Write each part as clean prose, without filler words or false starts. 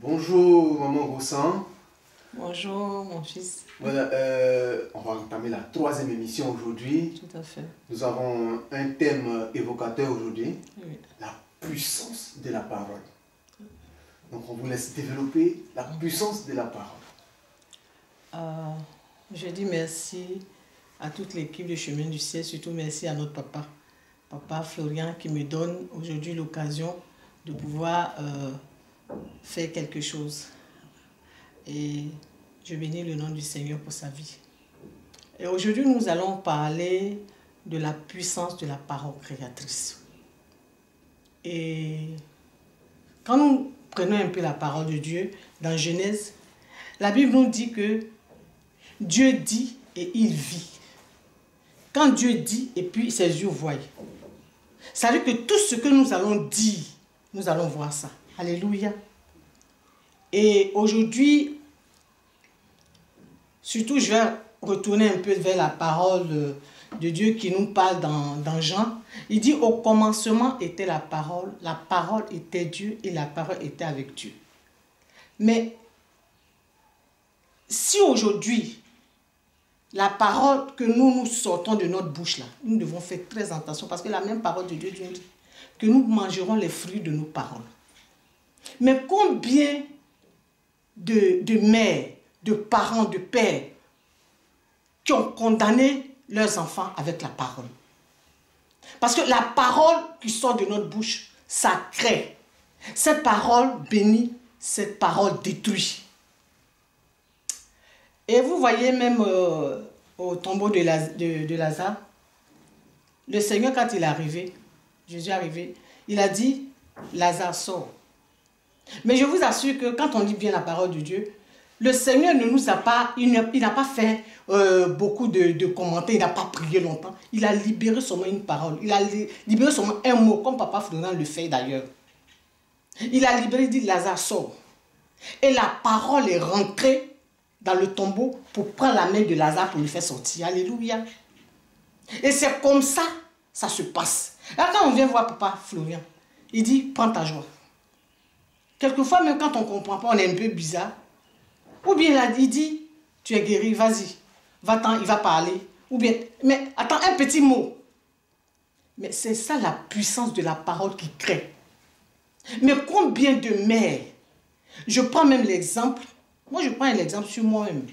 Bonjour maman Gossan. Bonjour mon fils. Voilà, on va entamer la 3e émission aujourd'hui. Tout à fait. Nous avons un thème évocateur aujourd'hui, Oui. la puissance de la parole. Donc on vous laisse développer la puissance de la parole. Je dis merci à toute l'équipe de Chemin du Ciel, surtout merci à notre papa, Papa Florian, qui me donne aujourd'hui l'occasion de pouvoir faire quelque chose. Et je bénis le nom du Seigneur pour sa vie. Et aujourd'hui, nous allons parler de la puissance de la parole créatrice. Et quand nous prenons un peu la parole de Dieu, dans Genèse, la Bible nous dit que Dieu dit et il vit. Quand Dieu dit et puis ses yeux voient. Ça veut dire que tout ce que nous allons dire, nous allons voir ça. Alléluia. Et aujourd'hui, surtout je vais retourner un peu vers la parole de Dieu qui nous parle dans Jean. Il dit au commencement était la parole était Dieu et la parole était avec Dieu. Mais si aujourd'hui, la parole que nous sortons de notre bouche là, nous devons faire très attention parce que la même parole de Dieu dit que nous mangerons les fruits de nos paroles. Mais combien de mères, de parents, de pères qui ont condamné leurs enfants avec la parole? Parce que la parole qui sort de notre bouche, ça crée. Cette parole bénit, cette parole détruit. Et vous voyez même au tombeau de Lazare, le Seigneur quand il est arrivé, Jésus est arrivé, il a dit, Lazare sort. Mais je vous assure que quand on lit bien la parole de Dieu, le Seigneur ne nous a pas, il n'a pas fait beaucoup de commentaires, il n'a pas prié longtemps. Il a libéré seulement une parole, il a libéré seulement un mot, comme Papa Florian le fait d'ailleurs. Il a libéré, il dit, Lazare sort. Et la parole est rentrée dans le tombeau pour prendre la main de Lazare pour le faire sortir. Alléluia. Et c'est comme ça, ça se passe. Là, quand on vient voir Papa Florian, il dit, prends ta joie. Quelquefois, même quand on ne comprend pas, on est un peu bizarre. Ou bien là, il dit, tu es guéri, vas-y, va-t'en, il va parler. Ou bien, mais attends, un petit mot. Mais c'est ça la puissance de la parole qui crée. Mais combien de mères, je prends même l'exemple, moi je prends un exemple sur moi-même.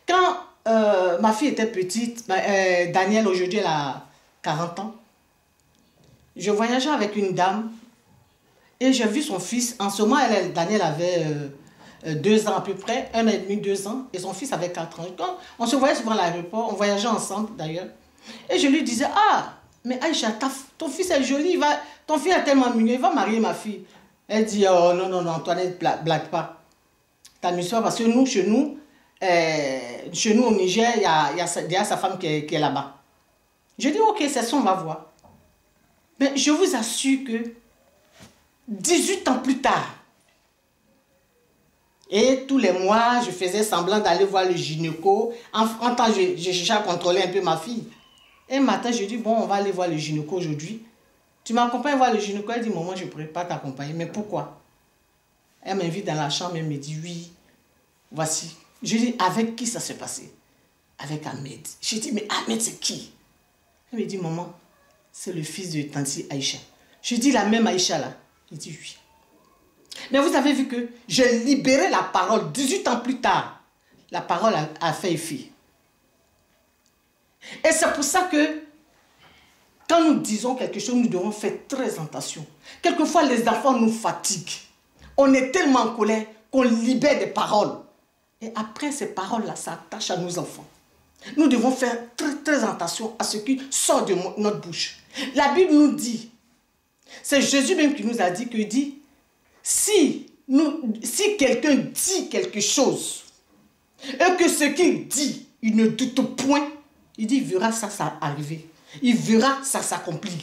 Quand ma fille était petite, Danielle aujourd'hui elle a 40 ans, je voyageais avec une dame et j'ai vu son fils, en ce moment Danielle avait 2 ans à peu près, 1 an et demi, 2 ans, et son fils avait 4 ans. Quand on se voyait souvent à l'aéroport, on voyageait ensemble d'ailleurs, et je lui disais, ah, mais Aïcha, ton fils est joli, ton fils est tellement mignon, il va marier ma fille. Elle dit, oh non, non, non, Antoinette, blague pas. Ta mission, parce que nous, chez nous au Niger, il y a déjà sa femme qui est là-bas. Je dis, ok, c'est ça, on va voir. Mais je vous assure que 18 ans plus tard, et tous les mois, je faisais semblant d'aller voir le gynéco. En temps, je cherchais à contrôler un peu ma fille. Et un matin, je dis, bon, on va aller voir le gynéco aujourd'hui. Tu m'accompagnes voir le gynéco? Elle dit, maman, je ne pourrais pas t'accompagner. Mais pourquoi? Elle m'invite dans la chambre, elle me dit, oui, voici. Je dis, avec qui ça s'est passé? Avec Ahmed. Je dis, mais Ahmed, c'est qui? Elle me dit, maman, c'est le fils de Tanti Aïcha. Je dis, la même Aïcha là? Il dit, oui. Mais vous avez vu que j'ai libéré la parole 18 ans plus tard. La parole a fait effet. Et c'est pour ça que quand nous disons quelque chose, nous devons faire très attention. Quelquefois, les enfants nous fatiguent. On est tellement en colère qu'on libère des paroles. Et après, ces paroles-là s'attachent à nos enfants. Nous devons faire très, très attention à ce qui sort de notre bouche. La Bible nous dit, c'est Jésus même qui nous a dit, que dit, si quelqu'un dit quelque chose, et que ce qu'il dit, il ne doute point, il dit, il verra ça arriver. Il verra ça s'accomplir.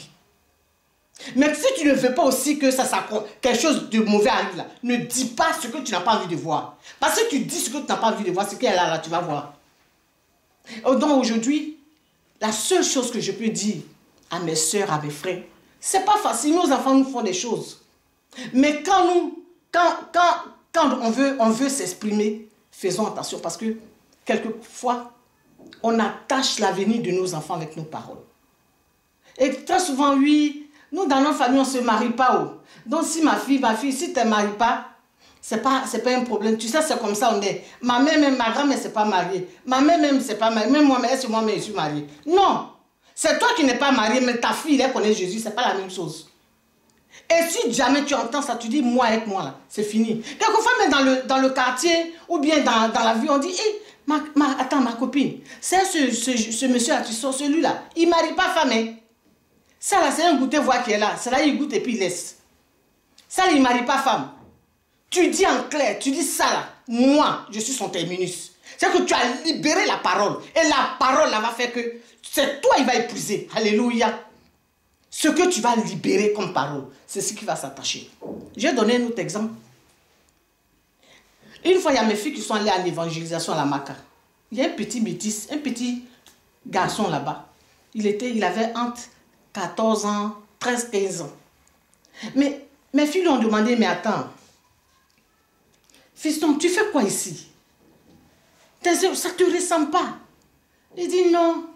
Mais si tu ne veux pas aussi que quelque chose de mauvais arrive là, ne dis pas ce que tu n'as pas envie de voir. Parce que tu dis ce que tu n'as pas envie de voir, ce qu'il y a là, tu vas voir. Donc aujourd'hui, la seule chose que je peux dire à mes soeurs, à mes frères, c'est pas facile, nos enfants nous font des choses. Mais quand quand on veut s'exprimer, faisons attention parce que quelquefois, on attache l'avenir de nos enfants avec nos paroles. Et très souvent, oui, nous dans nos familles, on ne se marie pas. Oh. Donc si ma fille, si tu ne te maries pas, c'est pas un problème. Tu sais, c'est comme ça on est. Ma mère, même ma grand-mère, c'est pas mariée. Ma mère, même, c'est pas mariée. Même moi-même, c'est moi-même, je suis mariée. Non. C'est toi qui n'es pas mariée, mais ta fille, elle connaît Jésus, c'est pas la même chose. Et si jamais tu entends ça, tu dis, moi avec moi, là, c'est fini. Quelquefois, même dans le quartier, ou bien dans la vie, on dit, hey, attends, ma copine, c'est ce monsieur-là, tu sors celui-là, il ne marie pas femme, hein. Ça, là, c'est un goûter-voix qui est là. C'est là, il goûte et puis il laisse. Ça, il ne marie pas femme. Tu dis en clair, tu dis ça, là, moi, je suis son terminus. C'est que tu as libéré la parole. Et la parole, là, va faire que c'est toi, il va épuiser. Alléluia. Ce que tu vas libérer comme parole, c'est ce qui va s'attacher. J'ai donné un autre exemple. Une fois, il y a mes filles qui sont allées à l'évangélisation à la Maca. Il y a un petit métis, un petit garçon là-bas. Il avait entre 14 ans, 13, 15 ans. Mais mes filles lui ont demandé, mais attends, fiston, tu fais quoi ici? Ça ne te ressemble pas. Il dit non.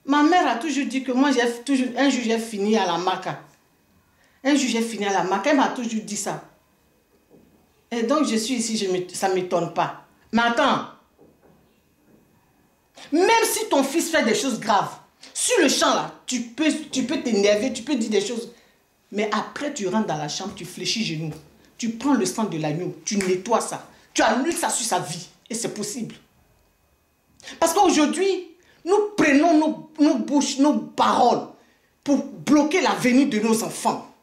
Ma mère a toujours dit que moi, un jour, j'ai fini à la Maca. Un jour, j'ai fini à la Maca. Elle m'a toujours dit ça. Et donc, je suis ici, ça ne m'étonne pas. Mais attends. Même si ton fils fait des choses graves, sur le champ, là, tu peux t'énerver, tu peux dire des choses. Mais après, tu rentres dans la chambre, tu fléchis genoux. Tu prends le sang de l'agneau, tu nettoies ça. Tu annules ça sur sa vie. Et c'est possible. Parce qu'aujourd'hui, nous prenons nos bouches, nos paroles pour bloquer l'avenir de nos enfants.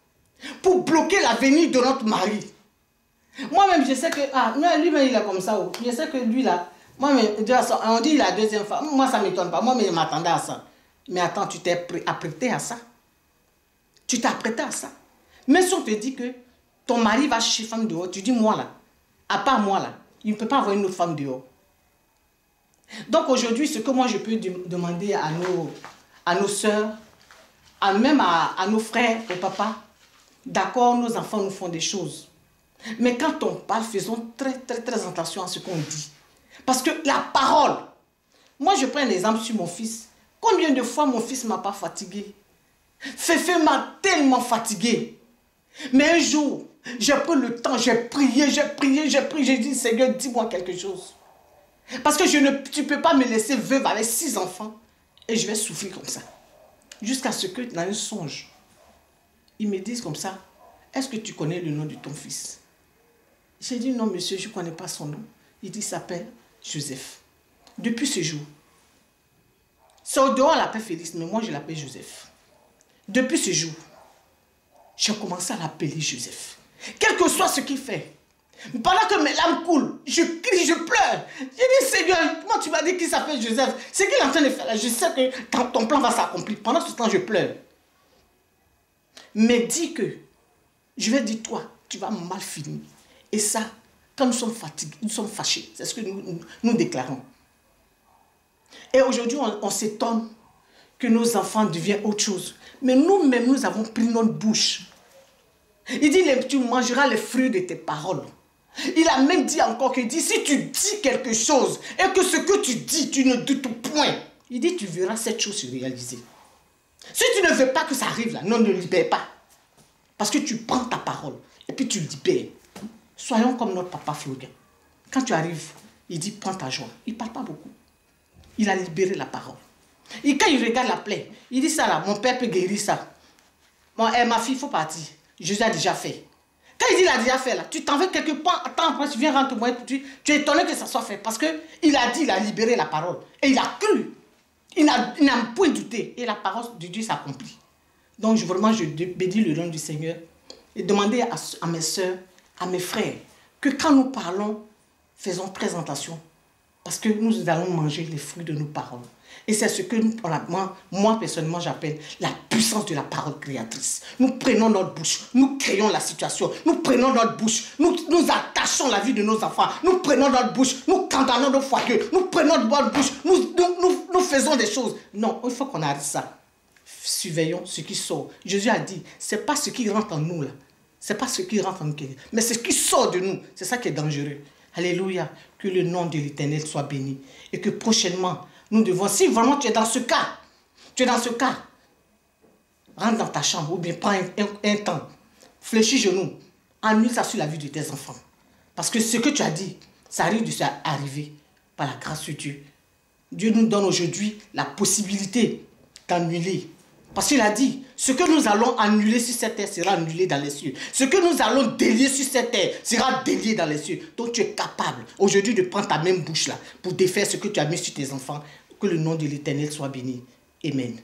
Pour bloquer l'avenir de notre mari. Moi-même, je sais que... Ah, lui-même, il est comme ça. Je sais que lui, là... Moi-même, on dit la deuxième fois. Moi, ça ne m'étonne pas. Moi-même, je m'attendais à ça. Mais attends, tu t'es apprêté à ça. Tu t'es apprêté à ça. Même si on te dit que ton mari va chercher femme dehors, tu dis, moi, là, à part moi, là, il ne peut pas avoir une autre femme dehors. Donc aujourd'hui, ce que moi je peux demander à nos soeurs, même à nos frères, au papa, d'accord, nos enfants nous font des choses. Mais quand on parle, faisons très, très, très attention à ce qu'on dit. Parce que la parole, moi je prends un exemple sur mon fils. Combien de fois mon fils ne m'a pas fatigué? Féfé m'a tellement fatigué. Mais un jour, j'ai pris le temps, j'ai prié, j'ai dit, Seigneur, dis-moi quelque chose. Parce que tu ne peux pas me laisser veuve avec 6 enfants et je vais souffrir comme ça. Jusqu'à ce que dans un songe, ils me disent comme ça, est-ce que tu connais le nom de ton fils? J'ai dit non monsieur, je ne connais pas son nom. Il dit, il s'appelle Joseph. Depuis ce jour, c'est au dehors on l'appelle Félix, mais moi je l'appelle Joseph. Depuis ce jour, j'ai commencé à l'appeler Joseph. Quel que soit ce qu'il fait. Pendant que mes larmes coulent, je crie, je pleure. J'ai dit, Seigneur, moi tu m'as dit qu'il s'appelle Joseph. C'est qu'il est en train de faire là. Je sais que ton plan va s'accomplir. Pendant ce temps, je pleure. Mais dis que, je vais dire, toi, tu vas mal finir. Et ça, quand nous sommes fatigués, nous sommes fâchés. C'est ce que nous déclarons. Et aujourd'hui, on s'étonne que nos enfants deviennent autre chose. Mais nous-mêmes, nous avons pris notre bouche. Il dit, tu mangeras les fruits de tes paroles. Il a même dit encore qu'il dit, si tu dis quelque chose et que ce que tu dis, tu ne doutes point. Il dit, tu verras cette chose se réaliser. Si tu ne veux pas que ça arrive là, non, ne libère pas. Parce que tu prends ta parole et puis tu libères. Soyons comme notre papa Floguin. Quand tu arrives, il dit, prends ta joie. Il ne parle pas beaucoup. Il a libéré la parole. Et quand il regarde la plaie, il dit ça là, mon père peut guérir ça. Bon, ma fille, il faut partir. Jésus a déjà fait. Quand il dit il a déjà fait là, tu t'en vas quelque part, attends, après tu viens rentrer, tu es étonné que ça soit fait. Parce qu'il a dit, il a libéré la parole. Et il a cru. Il n'a point douté. Et la parole de Dieu s'accomplit. Donc vraiment, je bénis le nom du Seigneur. Et demandez à mes soeurs, à mes frères, que quand nous parlons, faisons très attention. Parce que nous allons manger les fruits de nos paroles. Et c'est ce que moi personnellement j'appelle la puissance de la parole créatrice. Nous prenons notre bouche, nous créons la situation. Nous prenons notre bouche, nous attachons la vie de nos enfants. Nous prenons notre bouche, nous condamnons nos foyers. Nous prenons notre bouche, nous faisons des choses. Non, il faut qu'on arrête ça. Surveillons ce qui sort. Jésus a dit, ce n'est pas ce qui rentre en nous là. Ce n'est pas ce qui rentre en nous, mais ce qui sort de nous. C'est ça qui est dangereux. Alléluia. Que le nom de l'Éternel soit béni. Et que prochainement, nous devons, si vraiment tu es dans ce cas, rentre dans ta chambre ou bien prends un temps, fléchis genoux, annule ça sur la vie de tes enfants. Parce que ce que tu as dit, ça arrive de s'arriver par la grâce de Dieu. Dieu nous donne aujourd'hui la possibilité d'annuler. Parce qu'il a dit, ce que nous allons annuler sur cette terre sera annulé dans les cieux. Ce que nous allons délier sur cette terre sera délié dans les cieux. Donc tu es capable aujourd'hui de prendre ta même bouche là pour défaire ce que tu as mis sur tes enfants. Que le nom de l'Éternel soit béni. Amen.